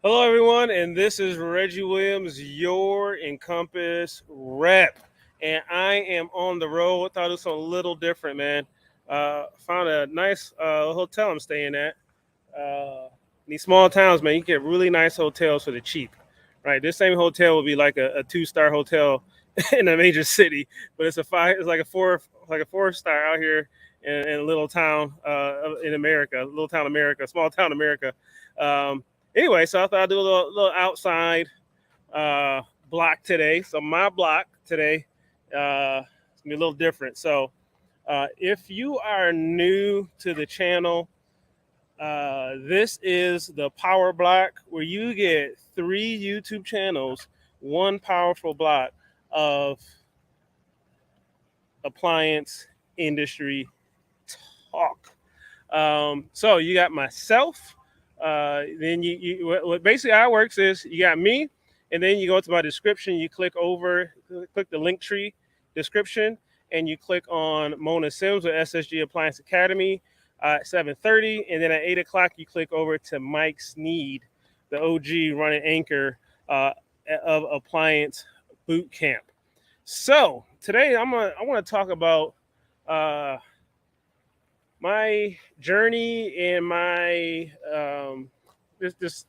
Hello, everyone, and this is Reggie Williams, your Encompass rep. And I am on the road. Thought it was something a little different, man. Found a nice hotel I'm staying at. In these small towns, man, you get really nice hotels for the cheap, right? This same hotel would be like a two-star hotel in a major city, but it's like a four-star out here in a little town in America, little town America, small town America. Um, anyway, so I thought I'd do a little outside uh, block today. So my block today is gonna be a little different. So if you are new to the channel, this is the Power Block, where you get three YouTube channels, one powerful block of appliance industry talk. So you got myself. Then what basically how it works is you got me, and then you go to my description. You click the link tree description, and you click on Mona Sims with SSG Appliance Academy at 7:30, and then at 8 o'clock you click over to Mike Sneed, the OG running anchor uh, of Appliance Boot Camp. So today I want to talk about uh, my journey and my just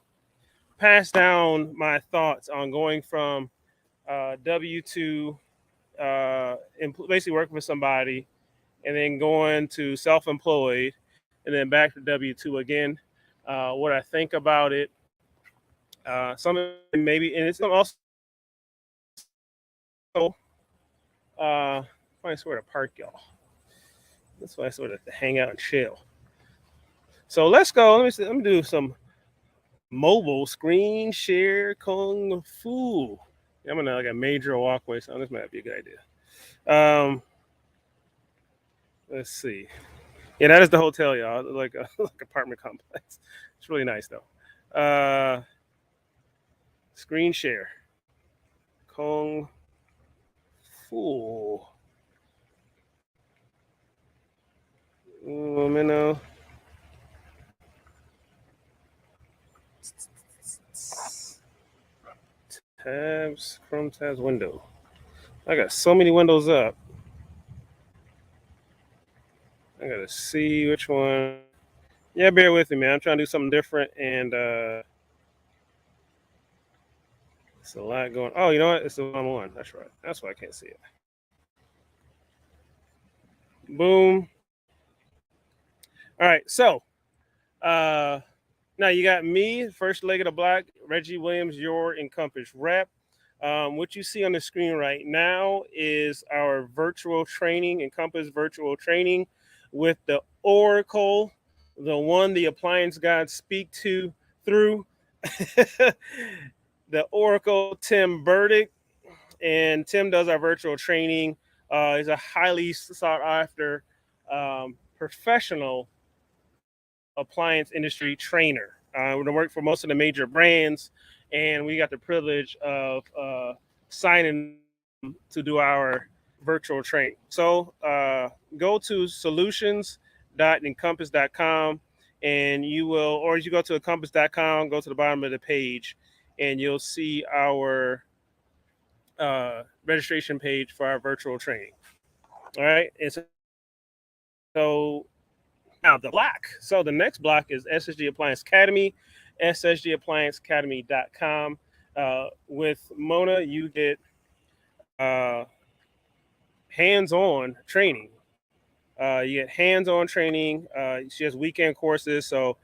pass down my thoughts on going from W two basically working for somebody, and then going to self employed, and then back to W two again. What I think about it, some maybe, and it's also uh, find somewhere to park, y'all. That's why I sort of hang out and chill. So let's go. Let me do some mobile screen share kung fu. Yeah, I'm in like a major walkway, so this might be a good idea. Um, let's see. Yeah, that is the hotel, y'all. Like a like apartment complex. It's really nice though. Screen share kung fu. Minnow. Tabs, Chrome tabs, window. I got so many windows up. I gotta see which one. Yeah, bear with me, man. I'm trying to do something different, and it's a lot going. Oh, you know what? It's the wrong one. That's right. That's why I can't see it. Boom. All right. So uh, now you got me, first leg of the block, Reggie Williams, your Encompass rep. What you see on the screen right now is our virtual training, Encompass virtual training with the Oracle, the one the appliance gods speak to through the Oracle Tim Burdick. And Tim does our virtual training. He's a highly sought after professional appliance industry trainer. We work for most of the major brands, and we got the privilege of signing to do our virtual training. So go to solutions.encompass.com, and you will, or you go to encompass.com, go to the bottom of the page, and you'll see our registration page for our virtual training. All right. And so now the block. So the next block is SSG Appliance Academy, ssgapplianceacademy.com. With Mona, you get uh, hands-on training. You get hands-on training. She has weekend courses, so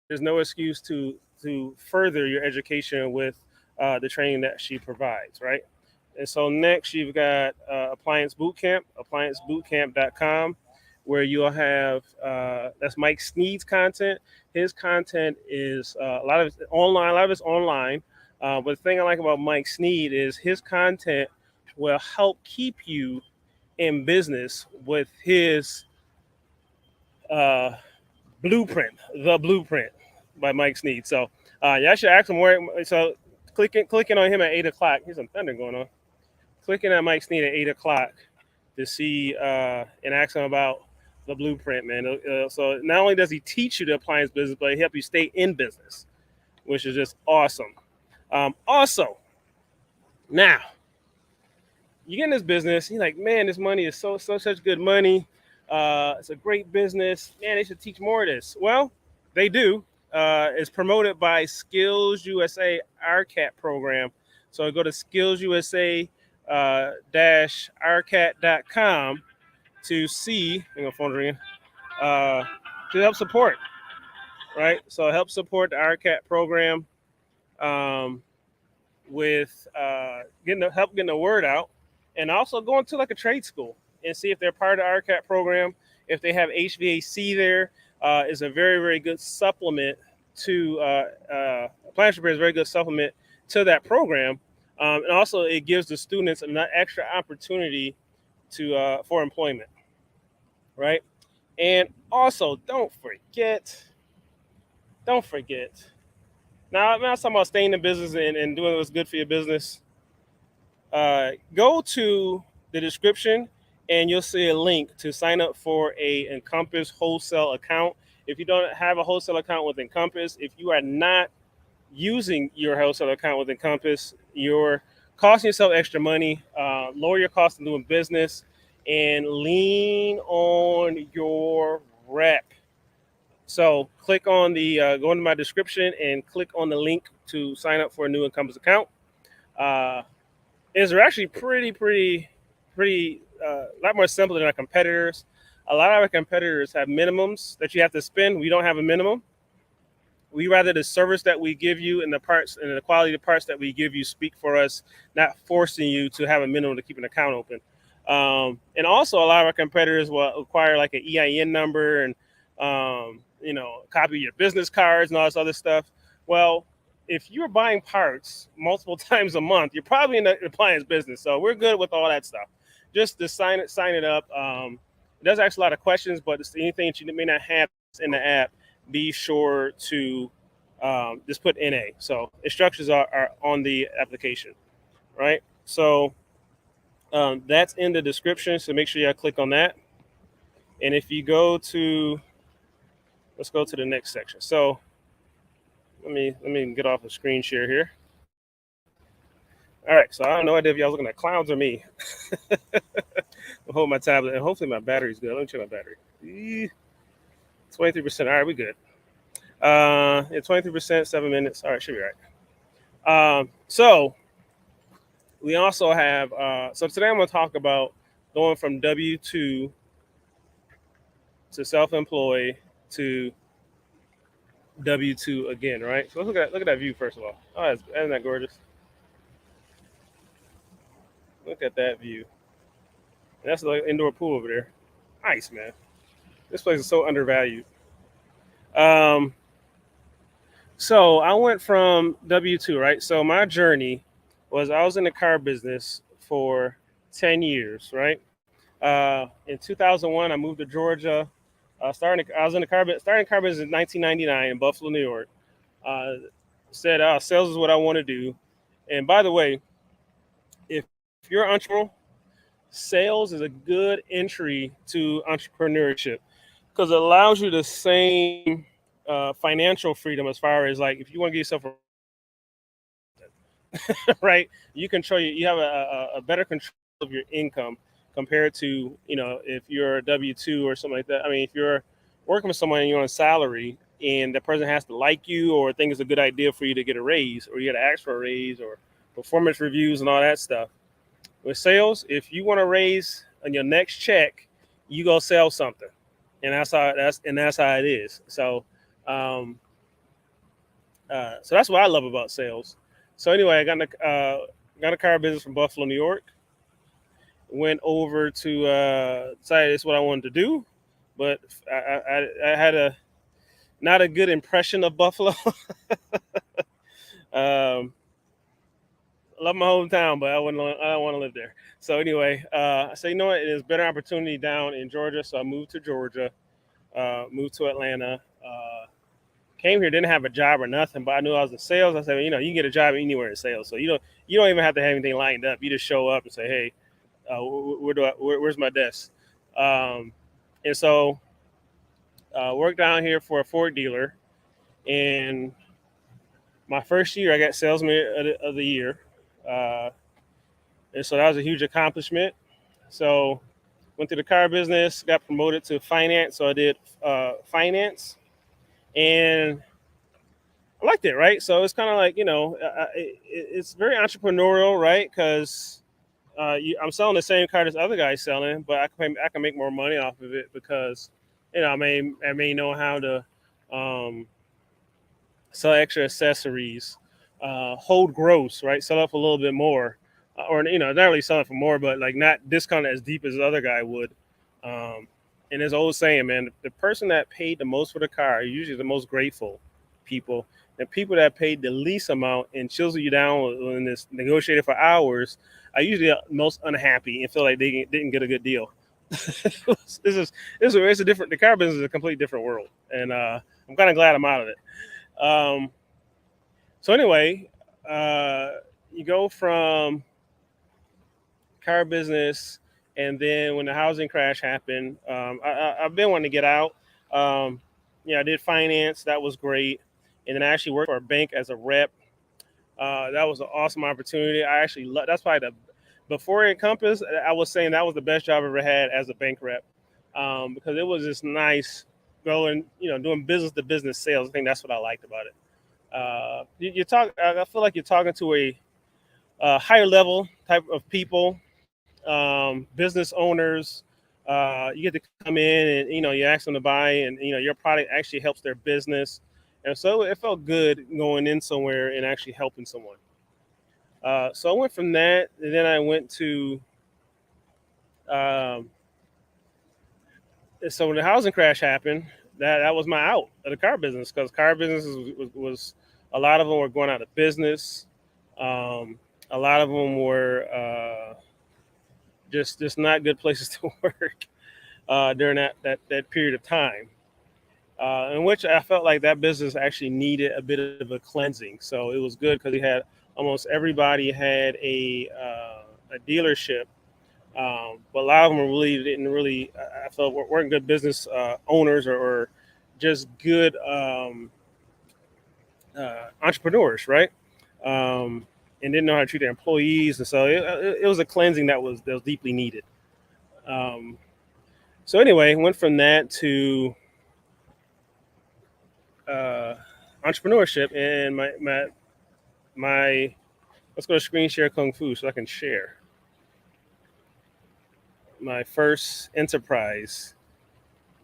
there's no excuse to further your education with the training that she provides, right? And so next you've got Appliance Bootcamp, appliancebootcamp.com, where you'll have that's Mike Sneed's content. His content is a lot of it's online. A lot of it's online. But the thing I like about Mike Sneed is his content will help keep you in business with his uh, blueprint, the blueprint by Mike Sneed. So yeah, I should ask him where. So clicking on him at 8 o'clock. Here's some thunder going on. Clicking at Mike Sneed at 8 o'clock to see and ask him about the blueprint, man. So not only does he teach you the appliance business, but he help you stay in business. which is just awesome. Also, now you get in this business, you're like, man, this money is such good money. It's a great business. Man, they should teach more of this. Well, they do. It's promoted by Skills USA RCAT program. So go to skillsusa rcat.com to see, phone's ringing, to help support, right? So help support the RCAT program with getting the word out, and also going to like a trade school and see if they're part of the RCAT program. If they have HVAC there, is a very, very good supplement to Plannership is a very good supplement to that program. And also it gives the students an extra opportunity to for employment, right? And also don't forget. Now I'm not talking about staying in business and doing what's good for your business. Go to the description and you'll see a link to sign up for a Encompass wholesale account. If you don't have a wholesale account with Encompass, if you are not using your wholesale account with Encompass, you're costing yourself extra money. Lower your cost of doing business and lean on your rep. So click on the go into my description and click on the link to sign up for a new Encompass account. Is actually pretty a lot more simple than our competitors. A lot of our competitors have minimums that you have to spend. We don't have a minimum. We rather the service that we give you and the parts and the quality of the parts that we give you speak for us, not forcing you to have a minimum to keep an account open. And also, a lot of our competitors will require like an EIN number and copy of your business cards and all this other stuff. Well, if you're buying parts multiple times a month, you're probably in the appliance business. So we're good with all that stuff. Just to sign it up. It does ask a lot of questions, but it's anything that you may not have in the app, be sure to just put NA. So instructions are on the application, right? So that's in the description. So make sure you click on that. And if you go to, let's go to the next section. So let me get off the screen share here. All right, so I have no idea if y'all looking at clouds or me. I'll hold my tablet and hopefully my battery's good. Let me check my battery. 23%. All right, we good. 23%, 7 minutes. All right, should be right. So we also have, so today I'm going to talk about going from W-2 to self-employed to W-2 again, right? So let's look at that view first of all. Oh, isn't that gorgeous? Look at that view. And that's the indoor pool over there. Nice, man. This place is so undervalued. So I went from W-2, right? So my journey was I was in the car business for 10 years, right? In 2001, I moved to Georgia. I was in the car business in 1999 in Buffalo, New York. Said sales is what I want to do. And by the way, if you're an entrepreneur, sales is a good entry to entrepreneurship because it allows you the same financial freedom as far as like if you want to get yourself right, you have a better control of your income compared to if you're a W-2 or something like that. I mean, if you're working with someone and you're on a salary and the person has to like you or think it's a good idea for you to get a raise or you got to ask for a raise or performance reviews and all that stuff. With sales, if you want to raise on your next check, you go sell something, and that's how it is. So, so that's what I love about sales. So anyway, I got a car business from Buffalo, New York. Went over to decided it's what I wanted to do, but I had not a good impression of Buffalo. I love my hometown, but I don't want to live there. So anyway, I said, you know what? There's better opportunity down in Georgia. So I moved to Georgia, moved to Atlanta, came here, didn't have a job or nothing, but I knew I was in sales. I said, you can get a job anywhere in sales. So you don't even have to have anything lined up. You just show up and say, hey, where's my desk? And so worked down here for a Ford dealer, and My first year, I got salesman of the year, uh, and so that was a huge accomplishment. So went through the car business, got promoted to finance. So I did finance, and I liked it, right? So it's kind of like it's very entrepreneurial, right? Because I'm selling the same car as other guys selling, but I can make more money off of it because I may know how to um, sell extra accessories, hold gross, right? Sell up a little bit more, or not really selling for more, but like not discount it as deep as the other guy would. Um, and there's old saying, man, the person that paid the most for the car are usually the most grateful people. And people that paid the least amount and chisel you down when this negotiated for hours are usually most unhappy and feel like they didn't get a good deal. It's a different. The car business is a completely different world, and I'm kind of glad I'm out of it. Um, so anyway, uh, you go from car business, and then when the housing crash happened, I've been wanting to get out. Um, I did finance. That was great, and then I actually worked for a bank as a rep. That was an awesome opportunity. That's probably the before Encompass. I was saying that was the best job I ever had as a bank rep, because it was just nice going, doing business to business sales. I think that's what I liked about it. You talk. I feel like you're talking to a higher level type of people, business owners. You get to come in and you ask them to buy, and your product actually helps their business, and so it felt good going in somewhere and actually helping someone. So I went from that, and then I went to. Um, so when the housing crash happened, that was my out of the car business because car businesses was a lot of them were going out of business. Um, a lot of them were just not good places to work during that period of time. In which I felt like that business actually needed a bit of a cleansing. So it was good because he had almost everybody had a dealership, but a lot of them really didn't really. I felt weren't good business owners or just good entrepreneurs, right? Um, and didn't know how to treat their employees, and so it was a cleansing that was deeply needed. Um, so anyway, went from that to uh, entrepreneurship, and my let's go to screen share kung fu so I can share my first enterprise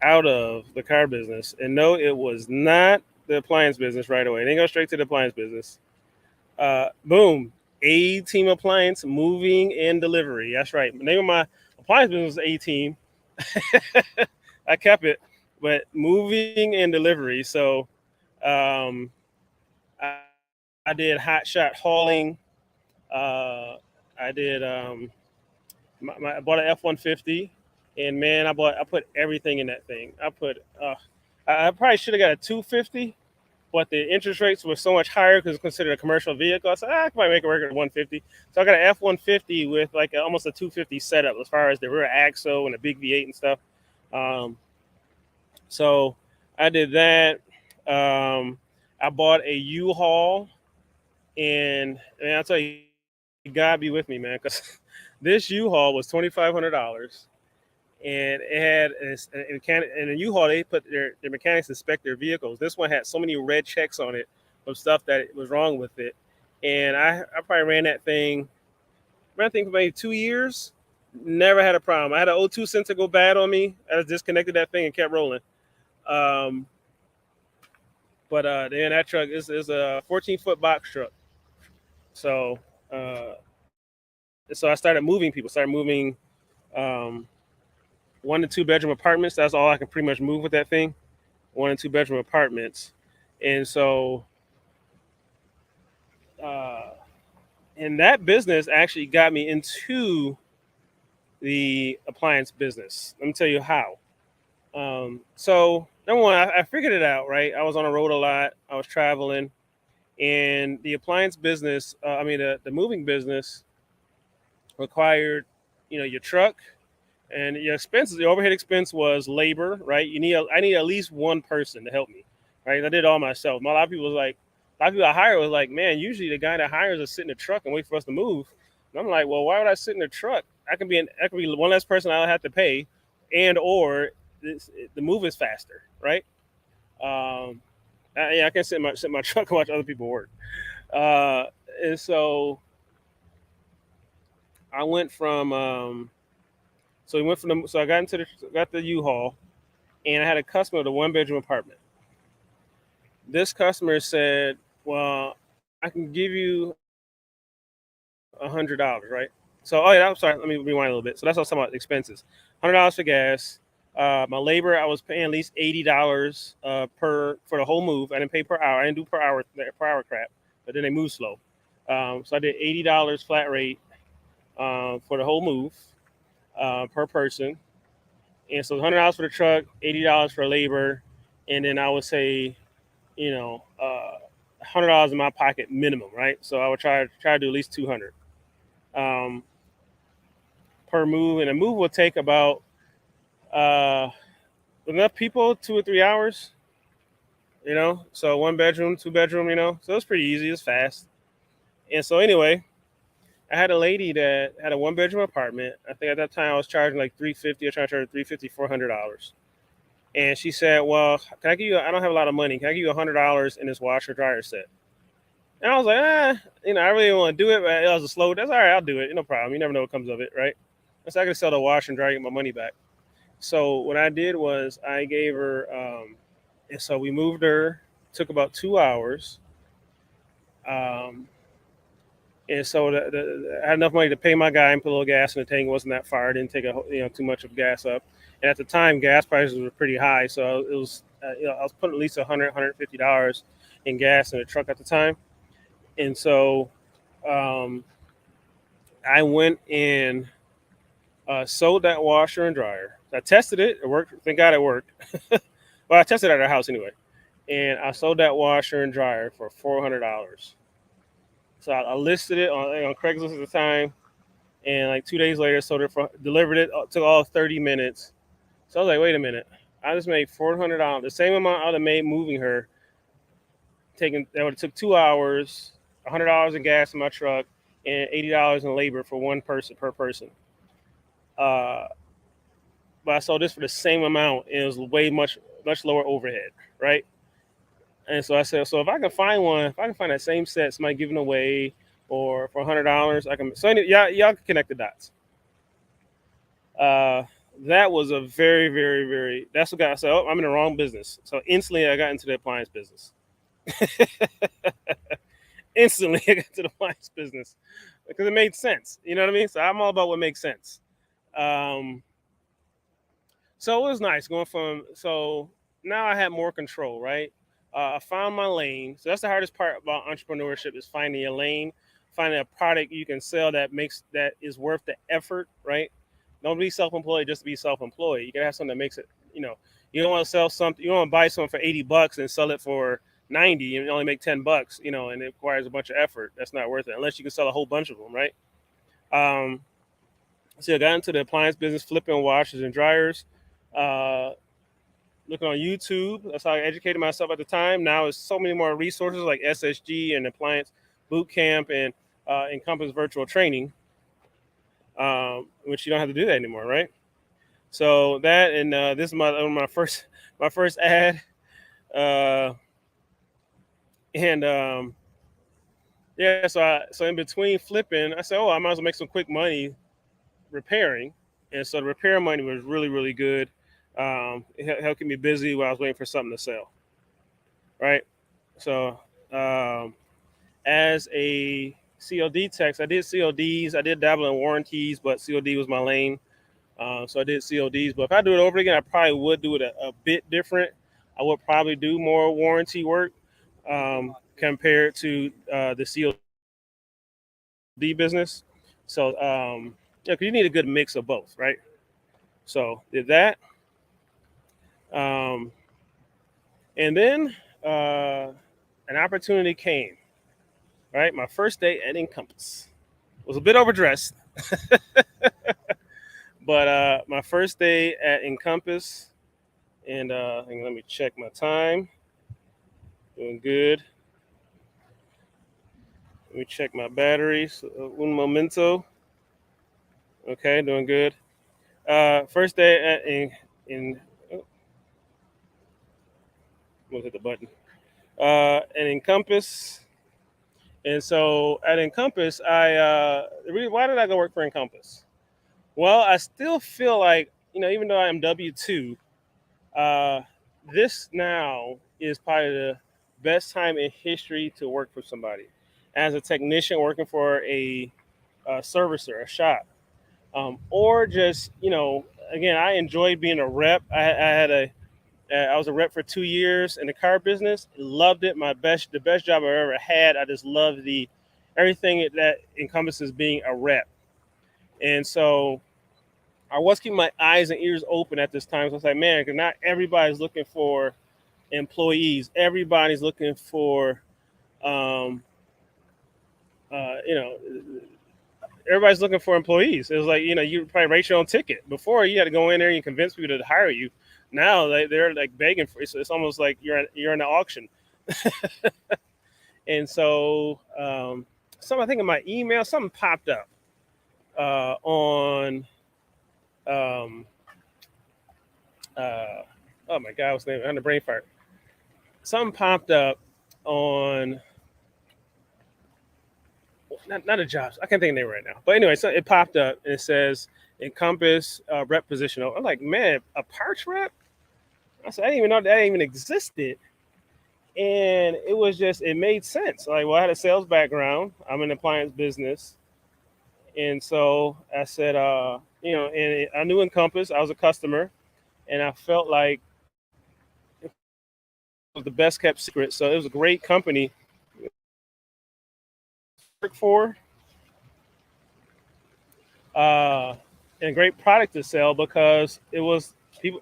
out of the car business. And no, it was not the appliance business right away. They go straight to the appliance business. Boom, A Team Appliance Moving and Delivery. That's right. The name of my appliance business was A Team. I kept it, but moving and delivery. So um, I, I did hot shot hauling. Uh, I did. I bought an F-150, and man, I put everything in that thing. I probably should have got a 250, but the interest rates were so much higher because it's considered a commercial vehicle. I said I might make it work at 150. So I got an F-150 with like almost a 250 setup as far as the rear axle and the big V8 and stuff. Um, so I did that. I bought a U-Haul, and man, I'll tell you, God be with me, man, because this U-Haul was $2,500, and it had in a U-Haul they put their mechanics inspect their vehicles. This one had so many red checks on it of stuff that was wrong with it, and I probably ran that thing for maybe 2 years. Never had a problem. I had an O2 sensor go bad on me. I just disconnected that thing and kept rolling. Um, but then that truck is a 14-foot box truck. So uh, so I started moving people. Started moving um, 1 to 2 bedroom apartments. That's all I can pretty much move with that thing. 1 and 2 bedroom apartments, and so uh, and that business actually got me into the appliance business. Let me tell you how. So number one, I figured it out. Right, I was on the road a lot. I was traveling, and the appliance business. The moving business required, your truck and your expenses. The overhead expense was labor, right? I need at least one person to help me, right? I did it all myself. A lot of people was like, A lot of people I hire was like, man, usually the guy that hires us sit in the truck and wait for us to move. And I'm like, well, why would I sit in the truck? I could be one less person I'll have to pay, and or the move is faster, right? Um, yeah, I can sit in my truck and watch other people work. Uh, and so I went from so we went from the so I got into the got the U-Haul, and I had a customer with a 1 bedroom apartment. This customer said, well, I can give you $100, right? So, oh yeah, I'm sorry. Let me rewind a little bit. So that's what I was talking about expenses. $100 for gas. My labor, I was paying at least $80 per for the whole move. I didn't pay per hour. I didn't do per hour crap. But then they move slow. So I did $80 flat rate for the whole move per person. And so $100 for the truck, $80 for labor, and then I would say, $100 in my pocket minimum, right? So I would try to do at least 200 um, per move, and a move will take about uh, enough people 2 or 3 hours. So 1 bedroom, 2 bedroom. So it's pretty easy. It's fast. And so anyway, I had a lady that had a 1 bedroom apartment. I think at that time I was charging like 350. I was trying to charge 350, $400. And she said, well, can I give you? I don't have a lot of money. Can I give you $100 in this washer dryer set? And I was like, I really didn't want to do it, but it was a slow. That's all right. I'll do it. No problem. You never know what comes of it, right? So I could sell the washer and dryer and get my money back. So what I did was I gave her, and so we moved her. Took about 2 hours, um, and so I had enough money to pay my guy and put a little gas in the tank. It wasn't that far. I didn't take too much of gas up. And at the time, gas prices were pretty high, so it was I was putting at least $150 in gas in the truck at the time. And so um, I went and sold that washer and dryer. I tested it. It worked. Thank God it worked. Well, I tested it at our house anyway. And I sold that washer and dryer for $400. So I listed it on Craigslist at the time, and like 2 days later, sold it delivered it. Took all 30 minutes. So I was like, wait a minute, I just made $400, the same amount I would have made moving her. Taking that would have took 2 hours, $100 in gas in my truck, and $80 in labor for one person per person. Uh, but I sold this for the same amount, and it was way much lower overhead, right? And so I said, so if I can find one, if I can find that same set, somebody giving away, or for $100, I can. So anyway, y'all can connect the dots. Uh, that was a very, very, very. That's what got. I said, oh, I'm in the wrong business. So instantly, I got into the appliance business. Instantly, I got into the appliance business because it made sense. You know what I mean? So I'm all about what makes sense. Um, so it was nice going from. So now I had more control, right? I found my lane. So that's the hardest part about entrepreneurship is finding your lane, finding a product you can sell that is worth the effort, right? Don't be self-employed just to be self-employed. You gotta have something that makes it. You don't want to sell something. You don't want to buy something for $80 and sell it for 90 and only make $10. And it requires a bunch of effort. That's not worth it unless you can sell a whole bunch of them, right? Um, so I got into the appliance business, flipping washers and dryers. Uh, Looking on YouTube. That's how I educated myself at the time. Now there's so many more resources like SSG and Appliance Boot Camp and Encompass Virtual Training, which you don't have to do that anymore, right? So that and this is my first ad, uh, and yeah. So in between flipping, I said, oh, I might as well make some quick money repairing, and so the repair money was really really good. It helped keep me busy while I was waiting for something to sell, right? So as a COD tech, I did CODs. I did dabble in warranties, but COD was my lane. So I did CODs. But if I do it over again, I probably would do it a bit different. I would probably do more warranty work compared to the COD business. So yeah, 'cause you need a good mix of both, right? So did that, um, and then an opportunity came. Right, my first day at Encompass was a bit overdressed, but my first day at Encompass, and let me check my time. Doing good. Let me check my batteries. Un momento. Okay, doing good. First day in oh, almost hit the button. And Encompass. And so at Encompass, why did I go work for Encompass? Well, I still feel like, even though I'm W-2, uh, this now is probably the best time in history to work for somebody. As a technician working for a servicer, a shop, or just, again, I enjoyed being a rep. I was a rep for 2 years in the car business. Loved it. The best job I've ever had. I just love the everything that encompasses being a rep. And so I was keeping my eyes and ears open at this time. So I was like, man, because not everybody's looking for employees. Everybody's looking for, um, uh, you know, everybody's looking for employees. It was like, you probably rate your own ticket. Before, you had to go in there and convince people to hire you. Now they're like begging for it. So it's almost like you're in an auction. And so, I think in my email, something popped up on, um, uh, oh my God, what's the name? I had a brain fart. Something popped up on, not a job. I can't think of the name right now. But anyway, so it popped up and it says Encompass rep position. I'm like, man, a parts rep? I said, I didn't even know that even existed. And it made sense. Like, well, I had a sales background. I'm in the appliance business. And so I said, and I knew Encompass. I was a customer, and I felt like it was the best kept secret. So it was a great company to work for, and a great product to sell because it was people.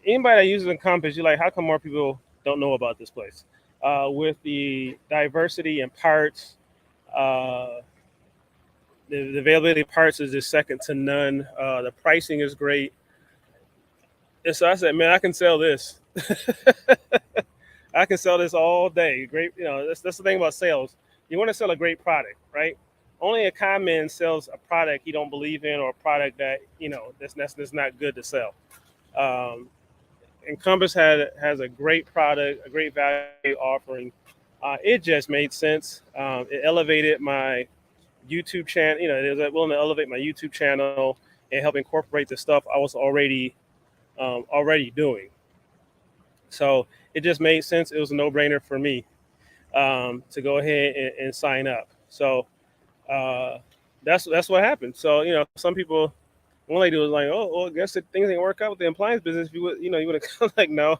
Anybody that uses Encompass, you're like, how come more people don't know about this place? With the diversity and parts, uh, the availability of parts is just second to none. The pricing is great. And so I said, man, I can sell this. I can sell this all day. Great, that's the thing about sales. You want to sell a great product, right? Only a con man sells a product he don't believe in or a product that that's not good to sell. Um, Encompass has a great product, a great value offering. It just made sense. It elevated my YouTube channel. It was willing to elevate my YouTube channel and help incorporate the stuff I was already doing. So it just made sense. It was a no brainer for me to go ahead and sign up. So uh, that's what happened. So some people, one lady was like, "Oh, well, I guess that things didn't work out with the appliance business. If you would have like, no,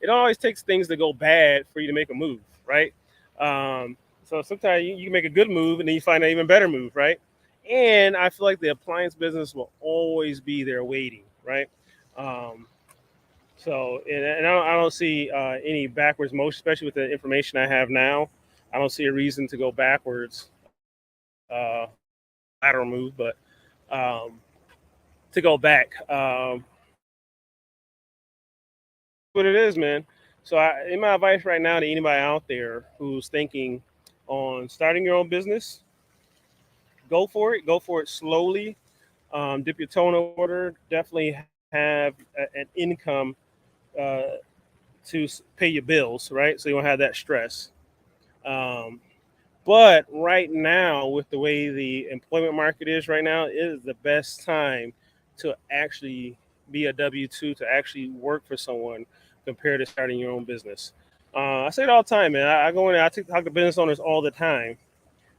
it always takes things to go bad for you to make a move, right? So sometimes you make a good move and then you find an even better move, right? And I feel like the appliance business will always be there waiting, right? Um, and I don't see any backwards motion, especially with the information I have now. I don't see a reason to go backwards, uh, lateral move, but um, to go back. What it is, man. So, in my advice right now to anybody out there who's thinking on starting your own business, go for it. Go for it slowly. Dip your toe in the water. Definitely have an income uh, to pay your bills, right? So you won't have that stress. Um, but right now, with the way the employment market is right now, it is the best time to actually be a W-2, to actually work for someone compared to starting your own business. I say it all the time, man. I go in there, talk to business owners all the time.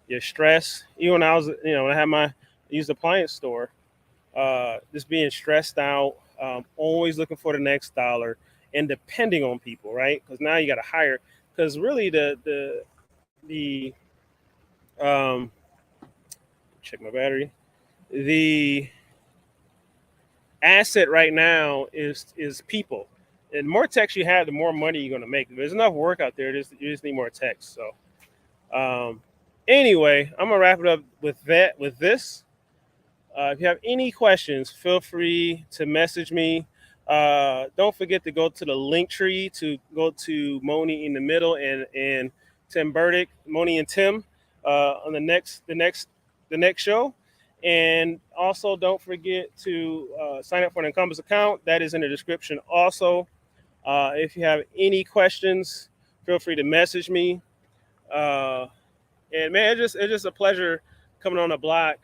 Your stress, even when when I had my used appliance store, just being stressed out, always looking for the next dollar, and depending on people, right? Because now you got to hire. Because really, the um, check my battery. The asset right now is people. And the more techs you have, the more money you're going to make. There's enough work out there. You just need more techs. So, um, anyway, I'm gonna wrap it up with that. With this, if you have any questions, feel free to message me. Don't forget to go to the link tree to go to Moni in the middle and Tim Burdick, Moni and Tim. on the next show. And also, don't forget to sign up for an Encompass account. That is in the description. Also, if you have any questions, feel free to message me. Uh, and man, it's just a pleasure coming on the block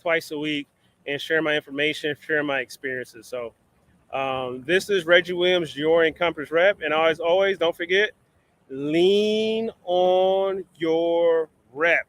twice a week and sharing my information, sharing my experiences. So this is Reggie Williams, your Encompass rep, and always, don't forget, lean on your rep.